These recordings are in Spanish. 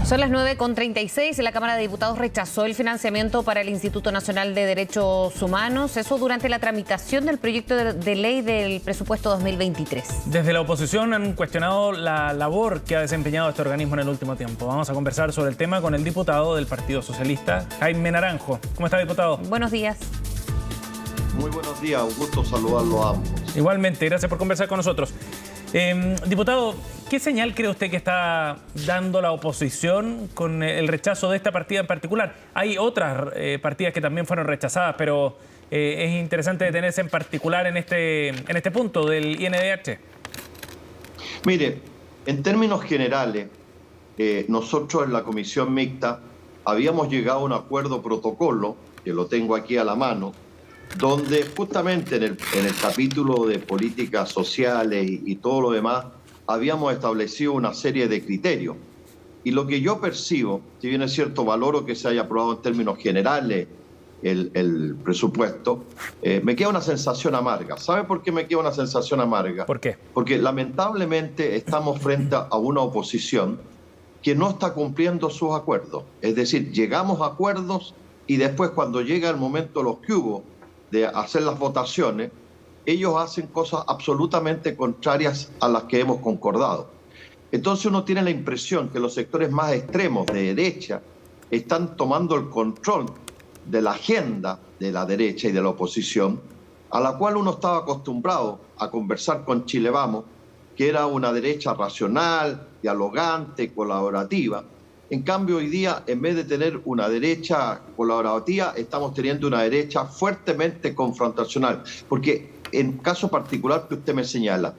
Son las 9:36 y la Cámara de Diputados rechazó el financiamiento para el Instituto Nacional de Derechos Humanos, eso durante la tramitación del proyecto de ley del presupuesto 2023. Desde la oposición han cuestionado la labor que ha desempeñado este organismo en el último tiempo. Vamos a conversar sobre el tema con el diputado del Partido Socialista, Jaime Naranjo. ¿Cómo está, diputado? Buenos días. Muy buenos días, un gusto saludarlos a ambos. Igualmente, gracias por conversar con nosotros. Diputado, ¿qué señal cree usted que está dando la oposición con el rechazo de esta partida en particular? Hay otras partidas que también fueron rechazadas, pero es interesante detenerse en particular en este punto del INDH. Mire, en términos generales, nosotros en la comisión mixta habíamos llegado a un acuerdo protocolo, que lo tengo aquí a la mano, donde justamente en el capítulo de políticas sociales y todo lo demás, habíamos establecido una serie de criterios. Y lo que yo percibo, si bien es cierto, valoro que se haya aprobado en términos generales el presupuesto, me queda una sensación amarga. ¿Sabe por qué me queda una sensación amarga? ¿Por qué? Porque lamentablemente estamos frente a una oposición que no está cumpliendo sus acuerdos. Es decir, llegamos a acuerdos y después cuando llega el momento los que hubo de hacer las votaciones, ellos hacen cosas absolutamente contrarias a las que hemos concordado. Entonces uno tiene la impresión que los sectores más extremos de derecha están tomando el control de la agenda de la derecha y de la oposición, a la cual uno estaba acostumbrado a conversar con Chile Vamos, que era una derecha racional, dialogante, colaborativa. En cambio, hoy día, en vez de tener una derecha colaborativa, estamos teniendo una derecha fuertemente confrontacional. Porque en caso particular que usted me señala,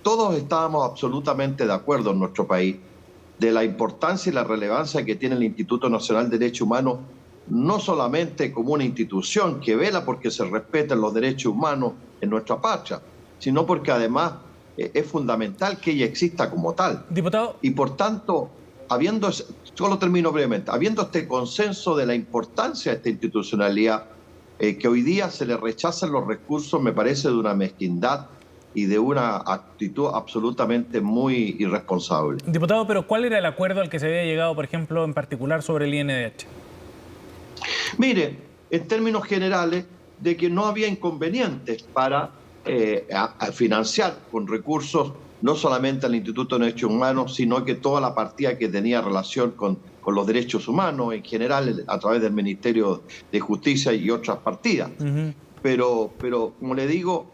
todos estábamos absolutamente de acuerdo en nuestro país de la importancia y la relevancia que tiene el Instituto Nacional de Derechos Humanos, no solamente como una institución que vela porque se respeten los derechos humanos en nuestra patria, sino porque además es fundamental que ella exista como tal. Diputado. Y por tanto, solo termino brevemente, habiendo este consenso de la importancia de esta institucionalidad, que hoy día se le rechazan los recursos, me parece de una mezquindad y de una actitud absolutamente muy irresponsable. Diputado, pero ¿cuál era el acuerdo al que se había llegado, por ejemplo, en particular sobre el INDH? Mire, en términos generales, de que no había inconvenientes para financiar con recursos no solamente al Instituto de Derechos Humanos, sino que toda la partida que tenía relación con los derechos humanos en general a través del Ministerio de Justicia y otras partidas. Pero como le digo,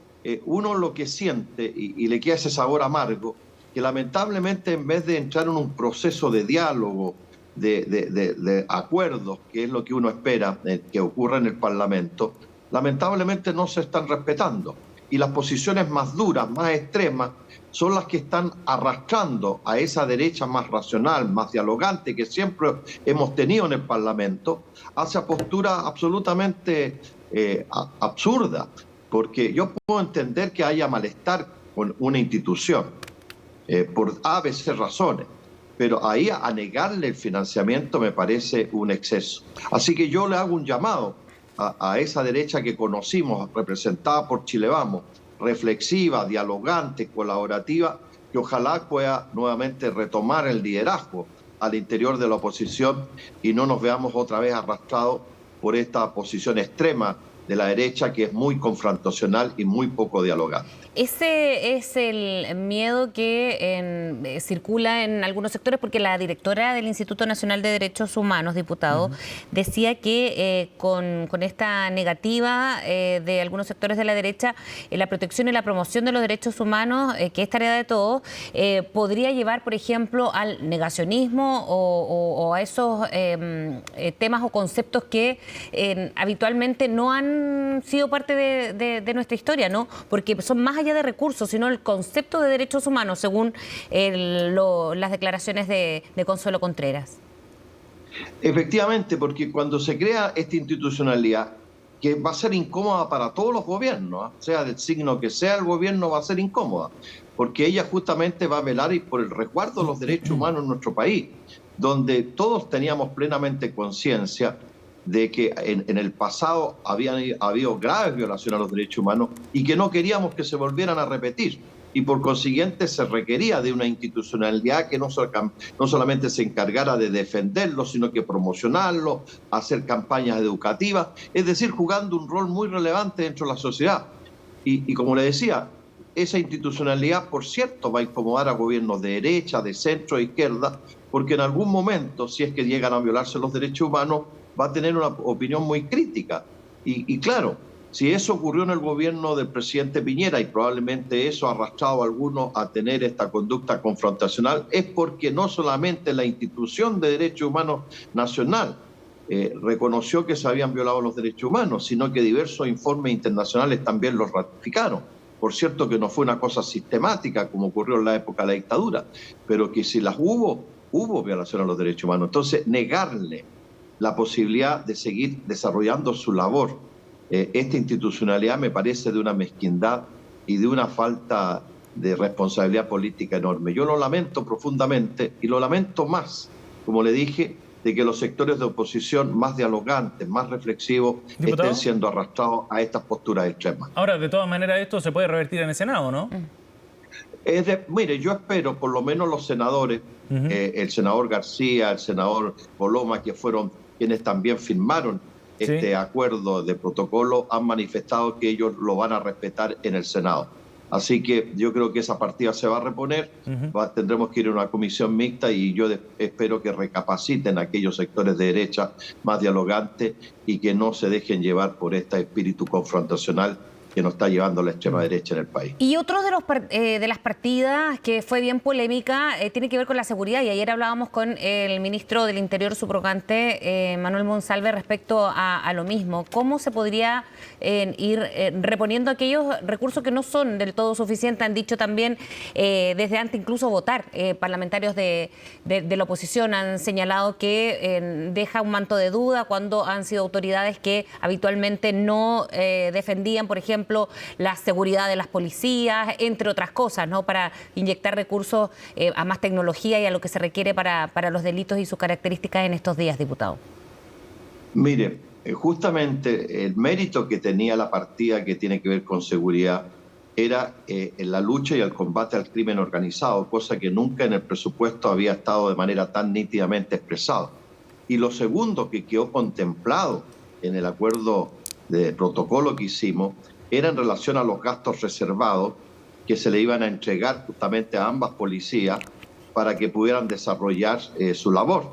uno lo que siente y le queda ese sabor amargo, que lamentablemente en vez de entrar en un proceso de diálogo, de acuerdos, que es lo que uno espera que ocurra en el Parlamento, lamentablemente no se están respetando. Y las posiciones más duras, más extremas, son las que están arrastrando a esa derecha más racional, más dialogante que siempre hemos tenido en el Parlamento, hacia posturas absolutamente absurdas. Porque yo puedo entender que haya malestar con una institución, por a veces razones, pero ahí a negarle el financiamiento me parece un exceso. Así que yo le hago un llamado a esa derecha que conocimos, representada por Chile Vamos, reflexiva, dialogante, colaborativa, que ojalá pueda nuevamente retomar el liderazgo al interior de la oposición y no nos veamos otra vez arrastrados por esta posición extrema de la derecha, que es muy confrontacional y muy poco dialogante. Ese es el miedo que circula en algunos sectores, porque la directora del Instituto Nacional de Derechos Humanos, diputado, decía que con esta negativa de algunos sectores de la derecha, la protección y la promoción de los derechos humanos, que es tarea de todos, podría llevar, por ejemplo, al negacionismo o a esos temas o conceptos que habitualmente no han sido parte de nuestra historia, ¿no? Porque son más allá de recursos, sino el concepto de derechos humanos, según las declaraciones de Consuelo Contreras. Efectivamente, porque cuando se crea esta institucionalidad, que va a ser incómoda para todos los gobiernos, sea del signo que sea el gobierno, va a ser incómoda, porque ella justamente va a velar por el resguardo de los derechos humanos en nuestro país, donde todos teníamos plenamente conciencia de que en el pasado habían habido graves violaciones a los derechos humanos y que no queríamos que se volvieran a repetir. y por consiguiente se requería de una institucionalidad que no solamente se encargara de defenderlo, sino que promocionarlo, hacer campañas educativas, es decir, jugando un rol muy relevante dentro de la sociedad. Y como le decía, esa institucionalidad, por cierto, va a incomodar a gobiernos de derecha, de centro, de izquierda, porque en algún momento, si es que llegan a violarse los derechos humanos, va a tener una opinión muy crítica. Y claro, si eso ocurrió en el gobierno del presidente Piñera y probablemente eso ha arrastrado a algunos a tener esta conducta confrontacional, es porque no solamente la institución de derechos humanos nacional reconoció que se habían violado los derechos humanos, sino que diversos informes internacionales también los ratificaron. Por cierto que no fue una cosa sistemática como ocurrió en la época de la dictadura, pero que si las hubo violación a los derechos humanos. Entonces, negarle la posibilidad de seguir desarrollando su labor, esta institucionalidad me parece de una mezquindad y de una falta de responsabilidad política enorme. Yo lo lamento profundamente y lo lamento más, como le dije, de que los sectores de oposición más dialogantes, más reflexivos, ¿Diputado? estén siendo arrastrados a estas posturas extremas. Ahora, de todas maneras, esto se puede revertir en el Senado, ¿no? Mire, yo espero, por lo menos los senadores, el senador García, el senador Coloma, que fueron quienes también firmaron este acuerdo de protocolo, han manifestado que ellos lo van a respetar en el Senado. Así que yo creo que esa partida se va a reponer, tendremos que ir a una comisión mixta y yo espero que recapaciten aquellos sectores de derecha más dialogantes y que no se dejen llevar por este espíritu confrontacional que nos está llevando la extrema derecha en el país. Y otro de las partidas que fue bien polémica tiene que ver con la seguridad, y ayer hablábamos con el ministro del Interior subrogante, Manuel Monsalve, respecto a lo mismo. ¿Cómo se podría ir reponiendo aquellos recursos que no son del todo suficientes? Han dicho también desde antes incluso votar, parlamentarios de la oposición han señalado que deja un manto de duda cuando han sido autoridades que habitualmente no defendían, por ejemplo, la seguridad de las policías, entre otras cosas, ¿no? Para inyectar recursos a más tecnología y a lo que se requiere para los delitos y sus características en estos días, diputado. Mire, justamente el mérito que tenía la partida que tiene que ver con seguridad era en la lucha y el combate al crimen organizado, cosa que nunca en el presupuesto había estado de manera tan nítidamente expresado. Y lo segundo que quedó contemplado en el acuerdo de protocolo que hicimos era en relación a los gastos reservados que se le iban a entregar justamente a ambas policías para que pudieran desarrollar su labor,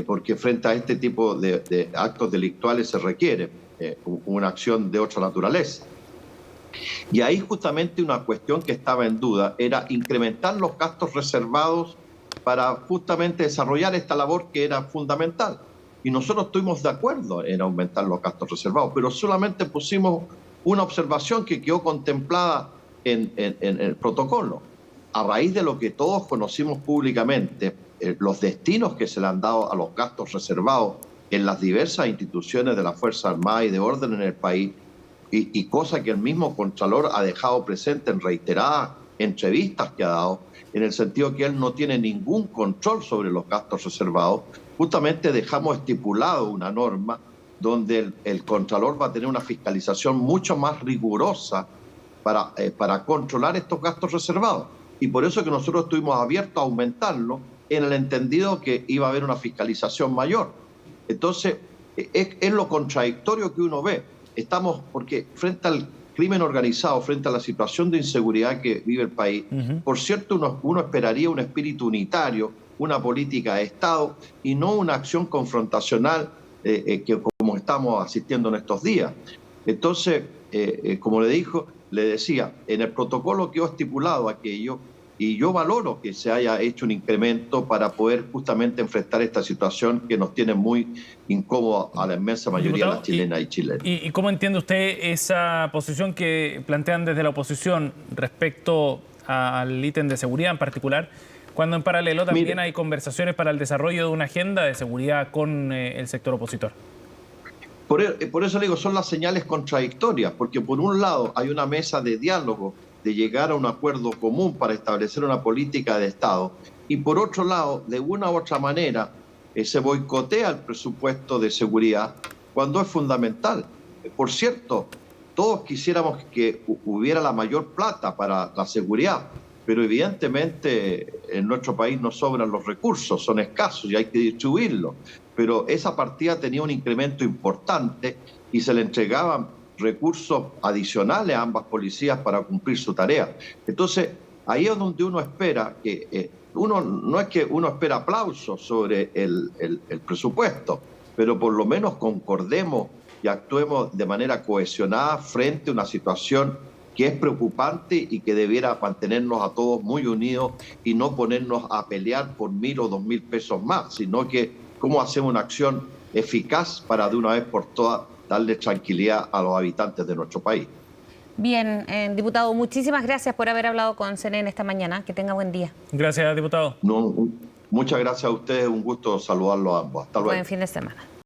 porque frente a este tipo de actos delictuales se requiere una acción de otra naturaleza. Y ahí justamente una cuestión que estaba en duda era incrementar los gastos reservados para justamente desarrollar esta labor que era fundamental. Y nosotros estuvimos de acuerdo en aumentar los gastos reservados, pero solamente pusimos una observación que quedó contemplada en el protocolo. A raíz de lo que todos conocimos públicamente, los destinos que se le han dado a los gastos reservados en las diversas instituciones de la Fuerza Armada y de orden en el país, y cosa que el mismo Contralor ha dejado presente en reiteradas entrevistas que ha dado, en el sentido que él no tiene ningún control sobre los gastos reservados, justamente dejamos estipulado una norma donde el Contralor va a tener una fiscalización mucho más rigurosa para controlar estos gastos reservados. Y por eso que nosotros estuvimos abiertos a aumentarlo en el entendido que iba a haber una fiscalización mayor. Entonces, es lo contradictorio que uno ve. Porque frente al crimen organizado, frente a la situación de inseguridad que vive el país, por cierto, uno esperaría un espíritu unitario, una política de Estado y no una acción confrontacional que como estamos asistiendo en estos días. Entonces, como le decía, en el protocolo quedó estipulado aquello y yo valoro que se haya hecho un incremento para poder justamente enfrentar esta situación que nos tiene muy incómoda a la inmensa mayoría de las chilenas y chilenos. ¿Y cómo entiende usted esa posición que plantean desde la oposición respecto al ítem de seguridad en particular, cuando en paralelo también hay conversaciones para el desarrollo de una agenda de seguridad con el sector opositor? Por eso le digo, son las señales contradictorias, porque por un lado hay una mesa de diálogo de llegar a un acuerdo común para establecer una política de Estado, y por otro lado, de una u otra manera, se boicotea el presupuesto de seguridad cuando es fundamental. Por cierto, todos quisiéramos que hubiera la mayor plata para la seguridad, pero evidentemente en nuestro país no sobran los recursos, son escasos y hay que distribuirlos. Pero esa partida tenía un incremento importante y se le entregaban recursos adicionales a ambas policías para cumplir su tarea. Entonces, ahí es donde uno espera que, no es que uno espera aplausos sobre el presupuesto, pero por lo menos concordemos y actuemos de manera cohesionada frente a una situación que es preocupante y que debiera mantenernos a todos muy unidos y no ponernos a pelear por 1.000 o 2.000 pesos más, sino que cómo hacemos una acción eficaz para de una vez por todas darle tranquilidad a los habitantes de nuestro país. Bien, diputado, muchísimas gracias por haber hablado con CNN esta mañana. Que tenga buen día. Gracias, diputado. Muchas gracias a ustedes, un gusto saludarlos a ambos. Hasta luego. Buen fin de semana.